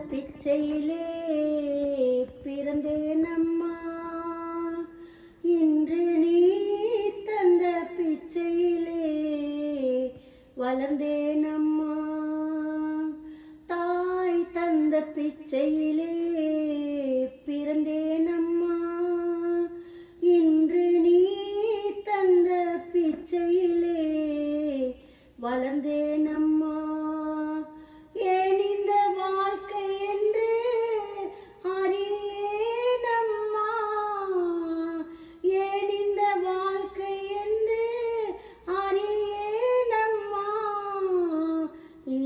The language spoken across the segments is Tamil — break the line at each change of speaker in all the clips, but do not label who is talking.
பிச்சையிலே பிறந்தேனம்மா. இன்று நீ தந்த பிச்சையிலே வளர்ந்தேனம்மா. தாய் தந்த பிச்சையிலே பிறந்தேனம்மா. இன்று நீ தந்த பிச்சையிலே வளர்ந்தேனம்மா. ஏன் இந்த வாழ்க்கை என்று அறியேனம்மா. ஏன் இந்த வாழ்க்கை என்று அறியேனம்மா.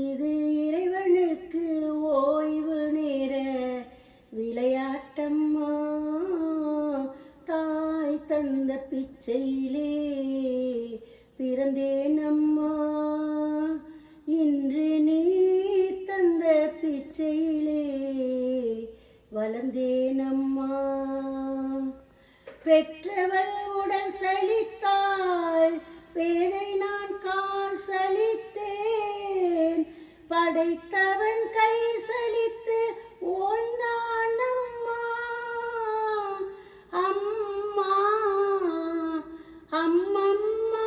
இது இறைவனுக்கு ஓய்வு நேர விளையாட்டம்மா. தாய் தந்த பிச்சையிலே பிறந்தேனம்மா. இன்று நீ தந்த பிச்சையிலே வளர்ந்தேனம்மா. பெற்றவள் உடல் சலித்தாள், பேதை நான் கால் சலித்தேன். படைத்தவன் கை சலித்து ஓய்ந்தான் அம்மா. அம்மா அம்மம்மா.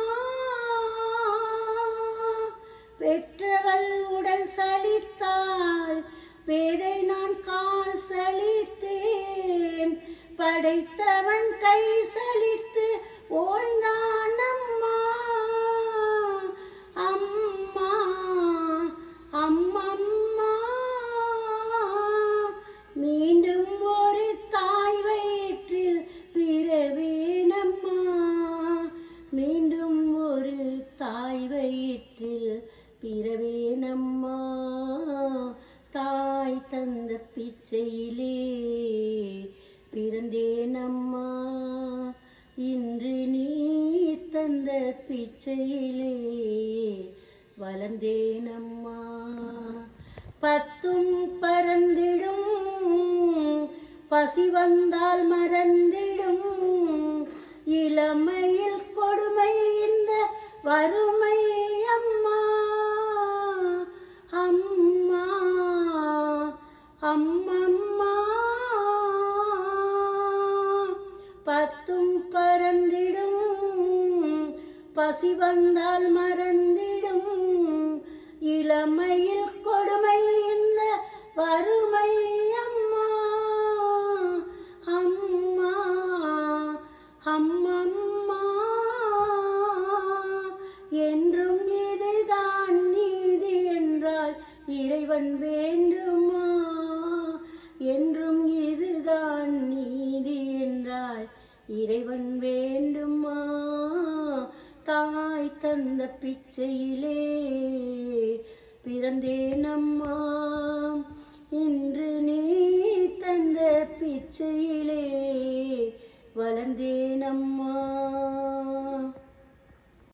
பெற்றவள் உடல் சலித்தாள், பேதை நான் கால் சலித்தேன். படைத்தவன் கை சலித்து ஓய்ந்தான் அம்மா. அம்மா அம்மம்மா. மீண்டும் ஒரு தாய் வயிற்றில் பிறவேனம்மா. மீண்டும் ஒரு தாய் வயிற்றில் பிறவேனம்மா. தாய் தந்த பிச்சையிலே பிறந்தேனம்மா. இன்று நீ தந்த பிச்சையிலே வளர்ந்தேனம்மா. பத்தும் பறந்திடும், பசி வந்தால் மறந்திடும். இளமையில் கொடுமை இந்த வறுமை அம்மா. அம்மா அம்மம்மா. பத்தும் பறந்திடும், பசி வந்தால் மறந்திடும். இளமையில் கொடுமை இந்த வறுமை அம்மா. அம்மா அம்மம்மா. என்றும் இதுதான் நீதி என்றால் இறைவன் வேண்டுமா. என்றும் இதுதான் நீதி என்றால் இறைவன் வேண்டுமா. தாய் தந்த பிச்சையிலே பிறந்தேனம்மா. இன்று நீ தந்த பிச்சையிலே வளர்ந்தேனம்மா.